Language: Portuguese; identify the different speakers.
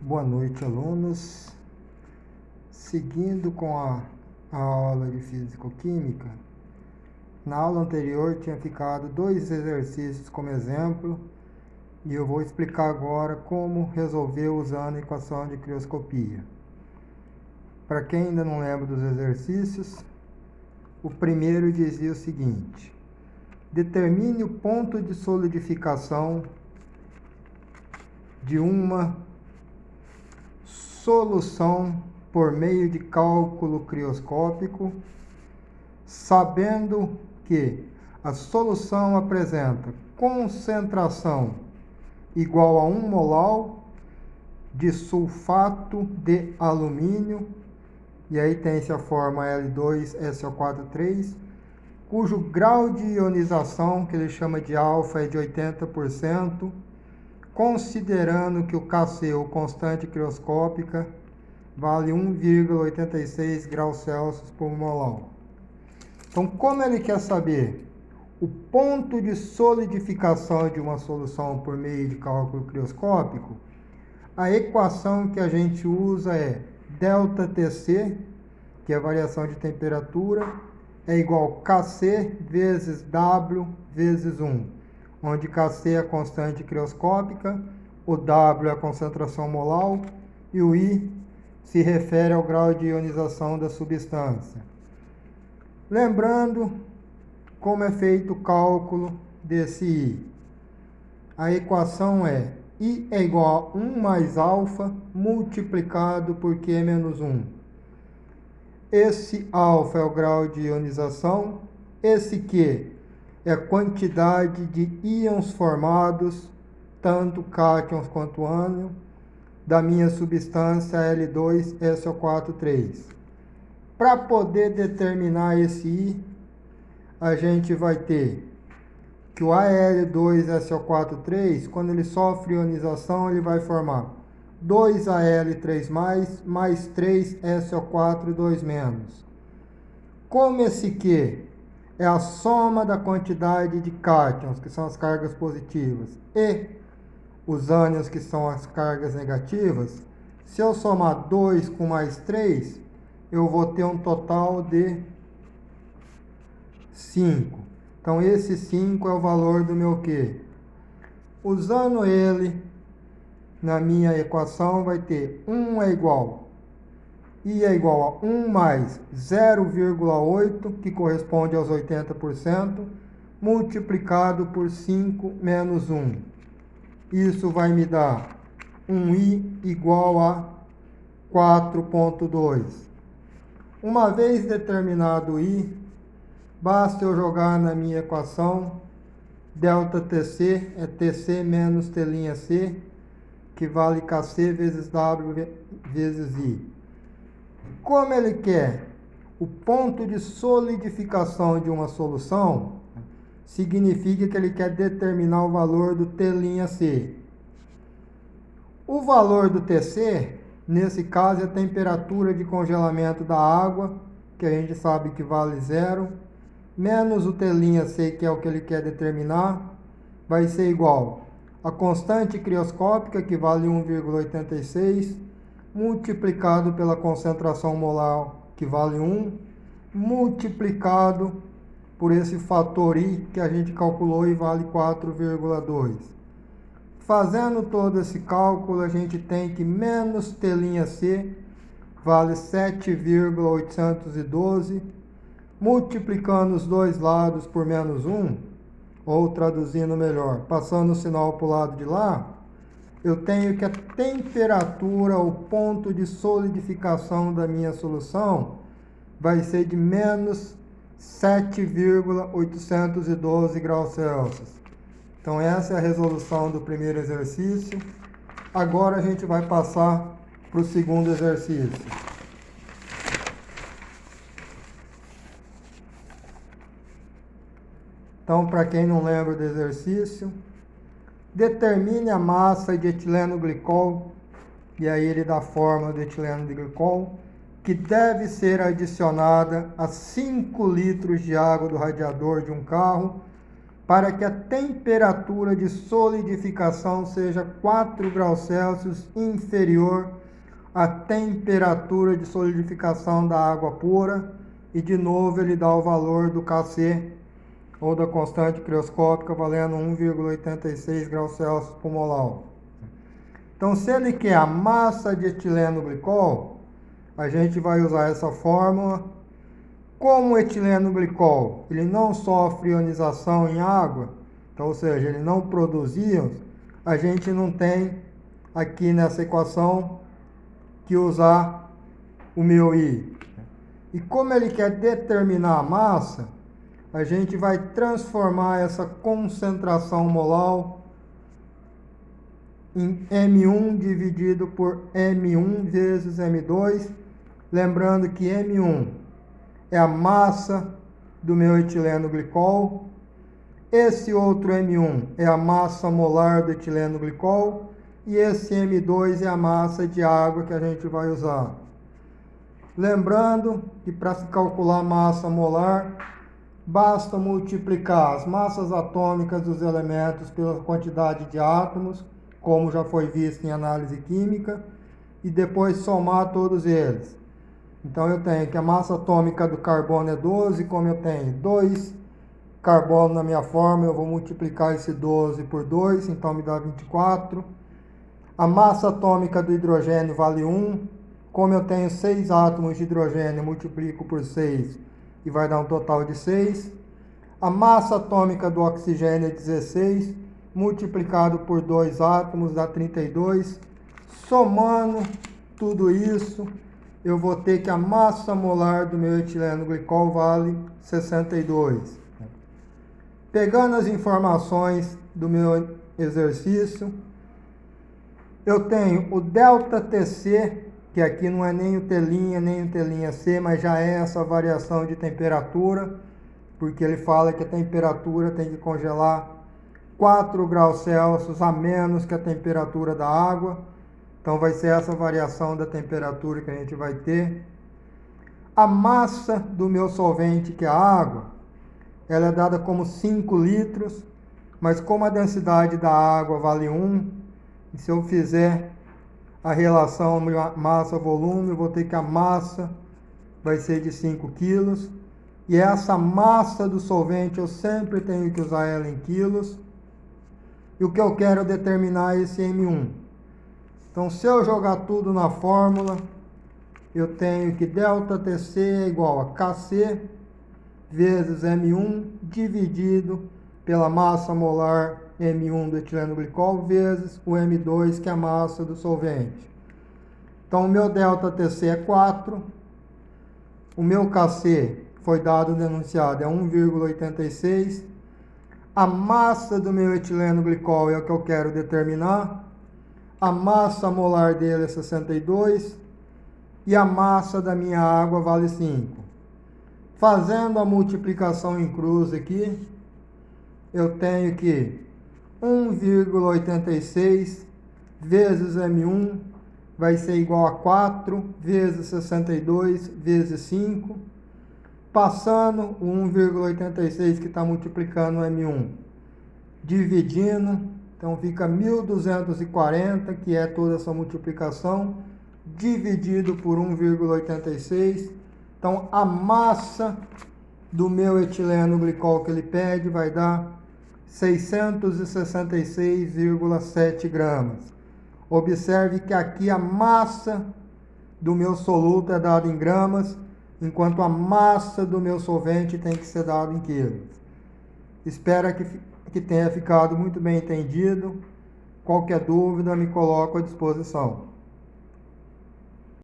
Speaker 1: Boa noite, alunos. Seguindo com a aula de Físico-Química, na aula anterior tinha ficado 2 exercícios como exemplo e eu vou explicar agora como resolver usando a equação de crioscopia. Para quem ainda não lembra dos exercícios, o primeiro dizia o seguinte: determine o ponto de solidificação de uma solução por meio de cálculo crioscópico, sabendo que a solução apresenta concentração igual a 1 molar de sulfato de alumínio, e aí tem-se a forma L2SO4,3, cujo grau de ionização, que ele chama de alfa, é de 80%, considerando que o Kc, ou constante crioscópica, vale 1,86 graus Celsius por molar. Então, como ele quer saber o ponto de solidificação de uma solução por meio de cálculo crioscópico, a equação que a gente usa é ΔTc, que é a variação de temperatura, é igual a Kc vezes W vezes 1, onde Kc é a constante crioscópica, o W é a concentração molar e o I se refere ao grau de ionização da substância. Lembrando como é feito o cálculo desse I. A equação é I é igual a 1 mais alfa multiplicado por Q menos 1. Esse alfa é o grau de ionização, esse Q é a quantidade de íons formados, tanto cátions quanto ânions, da minha substância L2SO4,3. Para poder determinar esse I, a gente vai ter que o Al2SO4,3, quando ele sofre ionização, ele vai formar 2Al3+, mais 3SO4,2-. Como esse Q é a soma da quantidade de cátions, que são as cargas positivas, e os ânions, que são as cargas negativas, se eu somar 2 com mais 3, eu vou ter um total de 5. Então, esse 5 é o valor do meu Q. Usando ele na minha equação, vai ter 1 é igual I é igual a 1 mais 0,8, que corresponde aos 80%, multiplicado por 5 menos 1. Isso vai me dar um I igual a 4,2. Uma vez determinado o I, basta eu jogar na minha equação ΔTc é Tc menos T'C, que vale Kc vezes W vezes I. Como ele quer o ponto de solidificação de uma solução, significa que ele quer determinar o valor do T'C. O valor do Tc, nesse caso, é a temperatura de congelamento da água, que a gente sabe que vale 0, menos o T'C, que é o que ele quer determinar, vai ser igual a constante crioscópica, que vale 1,86, multiplicado pela concentração molar, que vale 1, multiplicado por esse fator I, que a gente calculou e vale 4,2. Fazendo todo esse cálculo, a gente tem que menos T'C vale 7,812, multiplicando os dois lados por menos 1, ou traduzindo melhor, passando o sinal para o lado de lá, eu tenho que a temperatura, o ponto de solidificação da minha solução, vai ser de menos 7,812 graus Celsius. Então, essa é a resolução do primeiro exercício. Agora, a gente vai passar para o segundo exercício. Então, para quem não lembra do exercício, determine a massa de etileno glicol, e aí ele dá a fórmula do etileno de glicol, que deve ser adicionada a 5 litros de água do radiador de um carro para que a temperatura de solidificação seja 4 graus Celsius inferior à temperatura de solidificação da água pura. E de novo ele dá o valor do Kc, ou da constante crioscópica, valendo 1,86 graus Celsius por mol. Então, se ele quer a massa de etileno glicol, a gente vai usar essa fórmula. Como o etileno glicol ele não sofre ionização em água, então, ou seja, ele não produz íons, a gente não tem aqui nessa equação que usar o μi. E como ele quer determinar a massa, a gente vai transformar essa concentração molar em M1 dividido por M1 vezes M2, lembrando que M1 é a massa do meu etileno glicol, esse outro M1 é a massa molar do etileno glicol e esse M2 é a massa de água que a gente vai usar. Lembrando que para se calcular a massa molar, basta multiplicar as massas atômicas dos elementos pela quantidade de átomos, como já foi visto em análise química, e depois somar todos eles. Então eu tenho que a massa atômica do carbono é 12, como eu tenho 2 carbono na minha fórmula, eu vou multiplicar esse 12 por 2, então me dá 24. A massa atômica do hidrogênio vale 1, como eu tenho 6 átomos de hidrogênio, eu multiplico por 6 e vai dar um total de 6. A massa atômica do oxigênio é 16, multiplicado por 2 átomos dá 32. Somando tudo isso, eu vou ter que a massa molar do meu etileno glicol vale 62. Pegando as informações do meu exercício, eu tenho o ΔTc, que aqui não é nem o T' nem o T'C, mas já é essa variação de temperatura, porque ele fala que a temperatura tem que congelar 4 graus Celsius a menos que a temperatura da água. Então vai ser essa variação da temperatura que a gente vai ter. A massa do meu solvente, que é a água, ela é dada como 5 litros, mas como a densidade da água vale 1, e se eu fizer a relação massa-volume, eu vou ter que a massa vai ser de 5 quilos. E essa massa do solvente eu sempre tenho que usar ela em quilos. E o que eu quero é determinar esse M1. Então, se eu jogar tudo na fórmula, eu tenho que ΔTc é igual a Kc vezes M1 dividido pela massa molar M1 do etileno glicol vezes o M2, que é a massa do solvente. Então, o meu ΔTc é 4. O meu Kc foi dado denunciado é 1,86. A massa do meu etileno glicol é o que eu quero determinar. A massa molar dele é 62. E a massa da minha água vale 5. Fazendo a multiplicação em cruz aqui, eu tenho que 1,86 vezes M1 vai ser igual a 4 vezes 62 vezes 5. Passando o 1,86 que está multiplicando o M1, dividindo, então fica 1.240, que é toda essa multiplicação, dividido por 1,86. Então a massa do meu etileno glicol que ele pede vai dar 666,7 gramas. Observe que aqui a massa do meu soluto é dada em gramas, enquanto a massa do meu solvente tem que ser dada em quilos. Espero que tenha ficado muito bem entendido. Qualquer dúvida, me coloco à disposição.